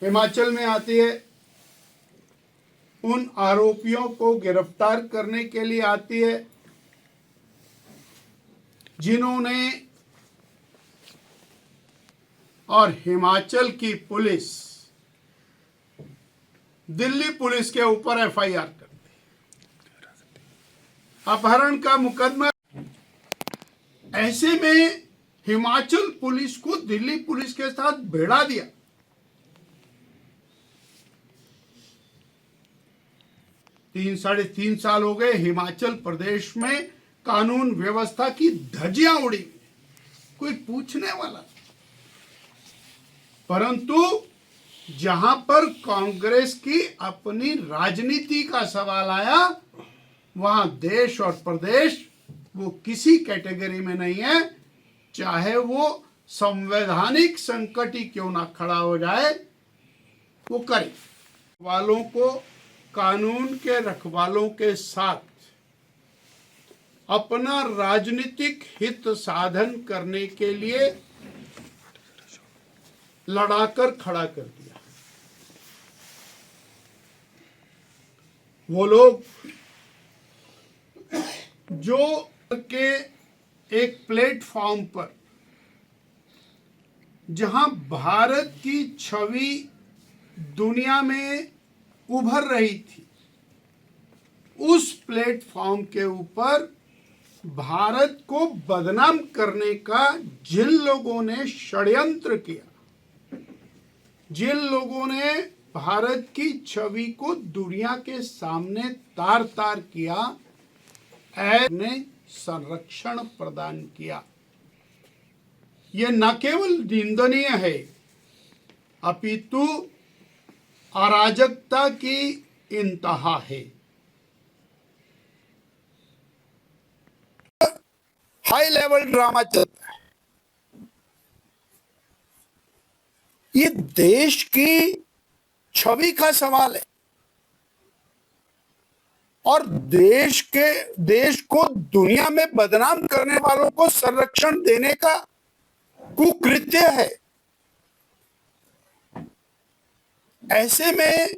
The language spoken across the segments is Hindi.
हिमाचल में आती है, उन आरोपियों को गिरफ्तार करने के लिए आती है जिन्होंने और हिमाचल की पुलिस दिल्ली पुलिस के ऊपर एफआईआर करती है, अपहरण का मुकदमा। ऐसे में हिमाचल पुलिस को दिल्ली पुलिस के साथ भिड़ा दिया। साढ़े तीन साल हो गए हिमाचल प्रदेश में कानून व्यवस्था की धज्जियां उड़ी, कोई पूछने वाला। परंतु जहां पर कांग्रेस की अपनी राजनीति का सवाल आया, वहां देश और प्रदेश वो किसी कैटेगरी में नहीं है, चाहे वो संवैधानिक संकट ही क्यों ना खड़ा हो जाए, वो करे। वालों को कानून के रखवालों के साथ अपना राजनीतिक हित साधन करने के लिए लड़ाकर खड़ा कर दिया। वो लोग जो के एक प्लेटफॉर्म पर जहां भारत की छवि दुनिया में उभर रही थी, उस प्लेटफॉर्म के ऊपर भारत को बदनाम करने का जिन लोगों ने षड्यंत्र किया, जिन लोगों ने भारत की छवि को दुनिया के सामने तार तार किया, ने संरक्षण प्रदान किया। यह न केवल निंदनीय है, अपितु अराजकता की इंतहा है। हाई लेवल ड्रामा चलता है। ये देश की छवि का सवाल है और देश को दुनिया में बदनाम करने वालों को संरक्षण देने का कुकृत्य है। ऐसे में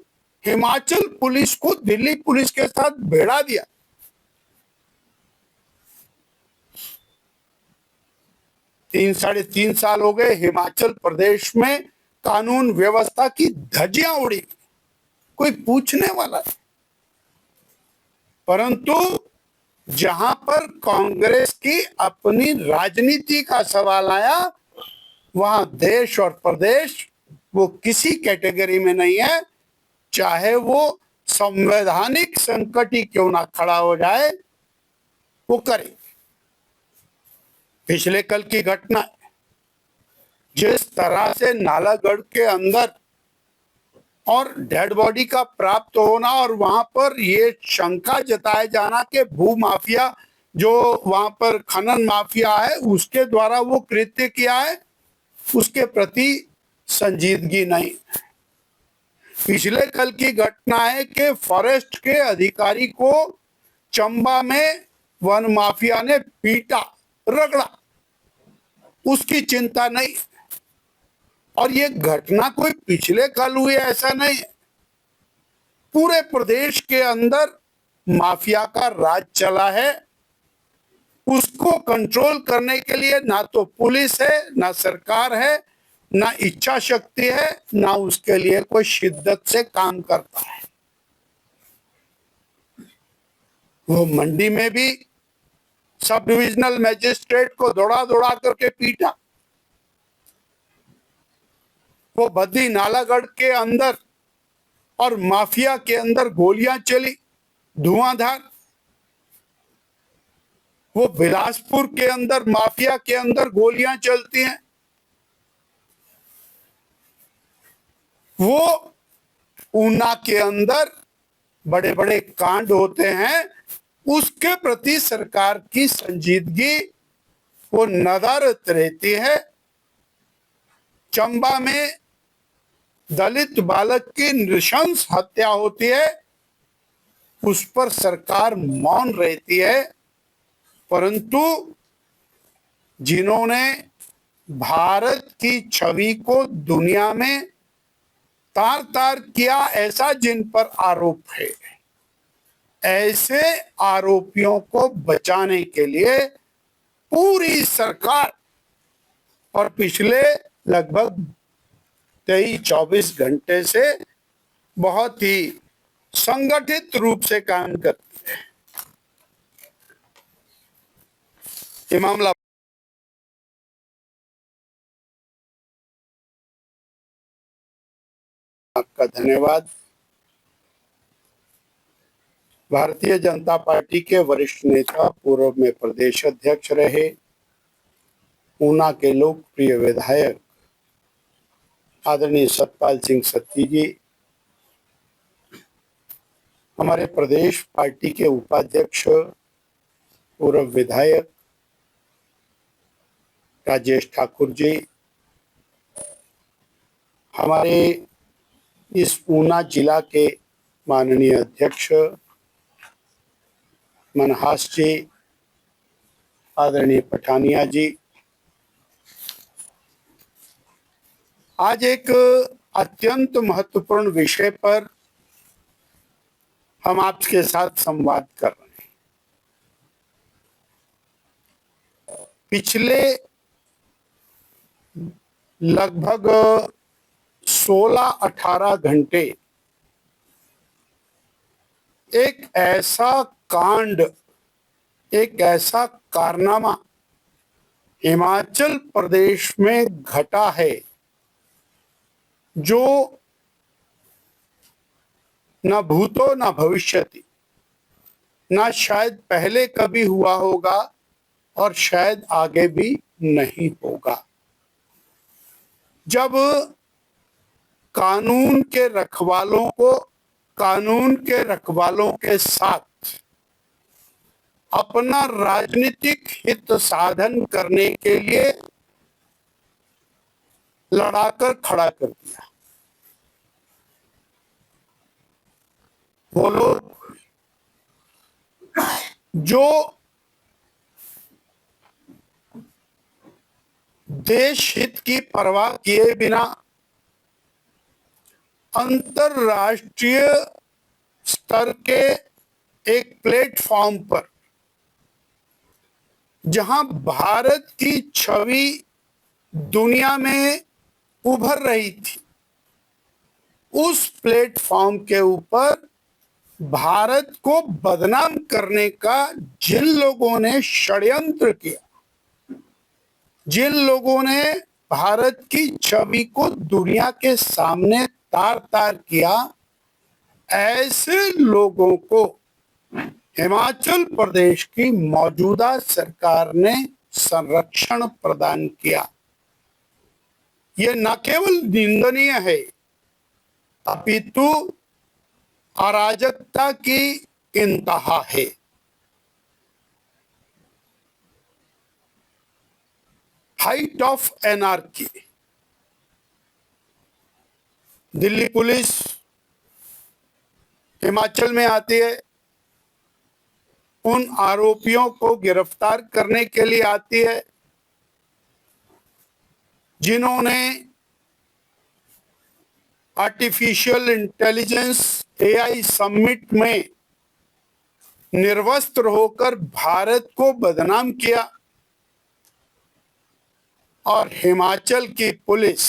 हिमाचल पुलिस को दिल्ली पुलिस के साथ भिड़ा दिया। साढ़े तीन साल हो गए हिमाचल प्रदेश में कानून व्यवस्था की धज्जियां उड़ी, कोई पूछने वाला नहीं। परंतु जहां पर कांग्रेस की अपनी राजनीति का सवाल आया, वहां देश और प्रदेश वो किसी कैटेगरी में नहीं है, चाहे वो संवैधानिक संकट ही क्यों ना खड़ा हो जाए, वो करे। पिछले कल की घटना, जिस तरह से नालागढ़ के अंदर और डेड बॉडी का प्राप्त होना और वहां पर ये शंका जताया जाना कि भू माफिया जो वहां पर खनन माफिया है उसके द्वारा वो कृत्य किया है, उसके प्रति संजीदगी नहीं। पिछले कल की घटना है कि फॉरेस्ट के अधिकारी को चंबा में वन माफिया ने पीटा, रगड़ा, उसकी चिंता नहीं। और ये घटना कोई पिछले कल हुई ऐसा नहीं है, पूरे प्रदेश के अंदर माफिया का राज चला है। उसको कंट्रोल करने के लिए ना तो पुलिस है, ना सरकार है, ना इच्छा शक्ति है, ना उसके लिए कोई शिद्दत से काम करता है। वो मंडी में भी सब डिविजनल मजिस्ट्रेट को दौड़ा दौड़ा करके पीटा। वो बद्दी नालागढ़ के अंदर और माफिया के अंदर गोलियां चली, धुआंधार। वो बिलासपुर के अंदर माफिया के अंदर गोलियां चलती हैं। वो ऊना के अंदर बड़े बड़े कांड होते हैं, उसके प्रति सरकार की संजीदगी वो नदारद रहती है। चंबा में दलित बालक की नृशंस हत्या होती है, उस पर सरकार मौन रहती है। परंतु जिन्होंने भारत की छवि को दुनिया में तार तार किया, ऐसा जिन पर आरोप है। ऐसे आरोपियों को बचाने के लिए पूरी सरकार और पिछले लगभग 23-24 घंटे से बहुत ही संगठित रूप से काम करती है। ये मामला आपका धन्यवाद। भारतीय जनता पार्टी के वरिष्ठ नेता, पूर्व में प्रदेश अध्यक्ष रहे, ऊना के लोकप्रिय विधायक आदरणीय सतपाल सिंह सत्ती जी, हमारे प्रदेश पार्टी के उपाध्यक्ष, पूर्व विधायक राजेश ठाकुर जी, हमारे इस ऊना जिला के माननीय अध्यक्ष मनहास जी, आदरणीय पठानिया जी, आज एक अत्यंत महत्वपूर्ण विषय पर हम आपके साथ संवाद कर रहे हैं। पिछले लगभग 16-18 घंटे एक ऐसा कांड, एक ऐसा कारनामा हिमाचल प्रदेश में घटा है जो न भूतो न भविष्यति, न शायद पहले कभी हुआ होगा और शायद आगे भी नहीं होगा। जब कानून के रखवालों को कानून के रखवालों के साथ अपना राजनीतिक हित साधन करने के लिए लड़ाकर खड़ा कर दिया। वो लोग जो देश हित की परवाह किए बिना अंतरराष्ट्रीय स्तर के एक प्लेटफॉर्म पर, जहां भारत की छवि दुनिया में उभर रही थी, उस प्लेटफॉर्म के ऊपर भारत को बदनाम करने का जिन लोगों ने षड्यंत्र किया, जिन लोगों ने भारत की छवि को दुनिया के सामने तार तार किया, ऐसे लोगों को हिमाचल प्रदेश की मौजूदा सरकार ने संरक्षण प्रदान किया। ये न केवल निंदनीय है, अपितु अराजकता की इंतहा है। Height of anarchy. Delhi police Himachal में आती है, उन आरोपियों को गिरफ्तार करने के लिए आती है जिन्होंने आर्टिफिशियल इंटेलिजेंस एआई समिट में निर्वस्त्र होकर भारत को बदनाम किया, और हिमाचल की पुलिस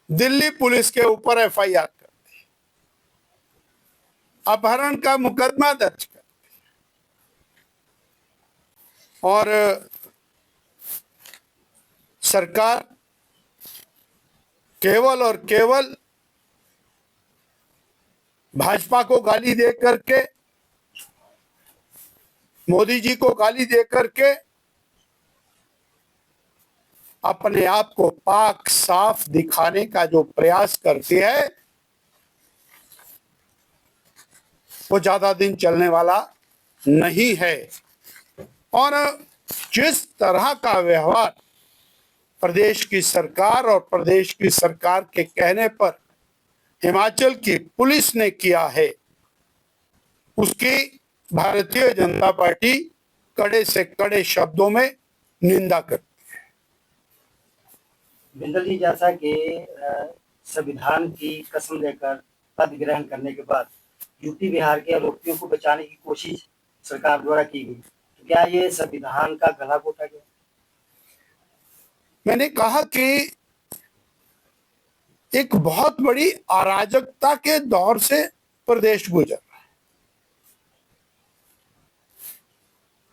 दिल्ली पुलिस के ऊपर एफआईआर करती, अपहरण का मुकदमा दर्ज करती, और सरकार केवल और केवल भाजपा को गाली दे करके, मोदी जी को गाली दे करके अपने आप को पाक साफ दिखाने का जो प्रयास करती है, वो ज्यादा दिन चलने वाला नहीं है। और जिस तरह का व्यवहार प्रदेश की सरकार और प्रदेश की सरकार के कहने पर हिमाचल की पुलिस ने किया है, उसकी भारतीय जनता पार्टी कड़े से कड़े शब्दों में निंदा करती है। बिंदल जी, जैसा कि संविधान की कसम लेकर पद ग्रहण करने के बाद यूपी बिहार के आरोपियों को बचाने की कोशिश सरकार द्वारा की गई, तो क्या ये संविधान का गला घोटा गया? मैंने कहा कि एक बहुत बड़ी अराजकता के दौर से प्रदेश गुजर रहा है।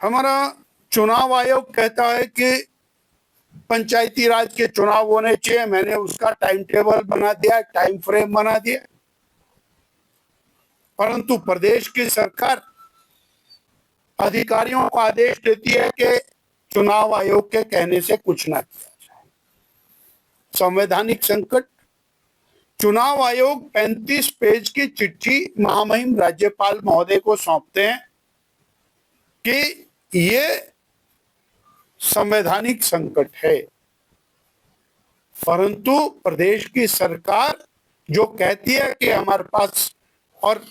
हमारा चुनाव आयोग कहता है कि पंचायती राज के चुनाव होने चाहिए, मैंने उसका टाइम टेबल बना दिया, टाइम फ्रेम बना दिया, परंतु प्रदेश की सरकार अधिकारियों को आदेश देती है कि चुनाव आयोग के कहने से कुछ ना किया जाए। संवैधानिक संकट। चुनाव आयोग 35 पेज की चिट्ठी महामहिम राज्यपाल महोदय को सौंपते हैं कि ये संवैधानिक संकट है, परंतु प्रदेश की सरकार जो कहती है कि हमारे पास और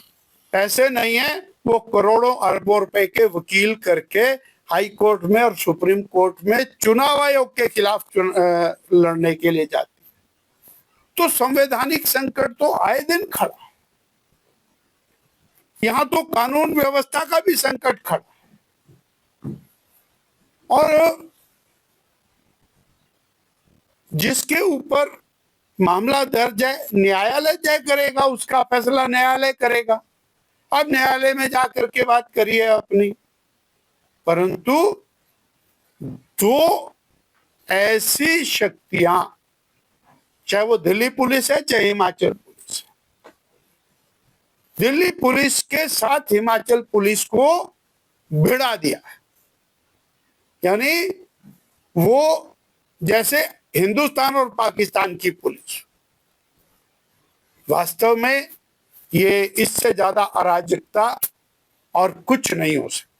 पैसे नहीं है, वो करोड़ों अरबों रुपए के वकील करके हाई कोर्ट में और सुप्रीम कोर्ट में चुनाव आयोग के खिलाफ लड़ने के लिए जाती है। तो संवैधानिक संकट तो आए दिन खड़ा है। यहां तो कानून व्यवस्था का भी संकट खड़ा है, और जिसके ऊपर मामला दर्ज है न्यायालय तय करेगा, उसका फैसला न्यायालय करेगा। अब न्यायालय में जाकर के बात करिए अपनी, परंतु जो ऐसी शक्तियां, चाहे वो दिल्ली पुलिस है चाहे हिमाचल पुलिस है, दिल्ली पुलिस के साथ हिमाचल पुलिस को भिड़ा दिया, यानी वो जैसे हिंदुस्तान और पाकिस्तान की पुलिस। वास्तव में ये इससे ज्यादा अराजकता और कुछ नहीं हो सकता।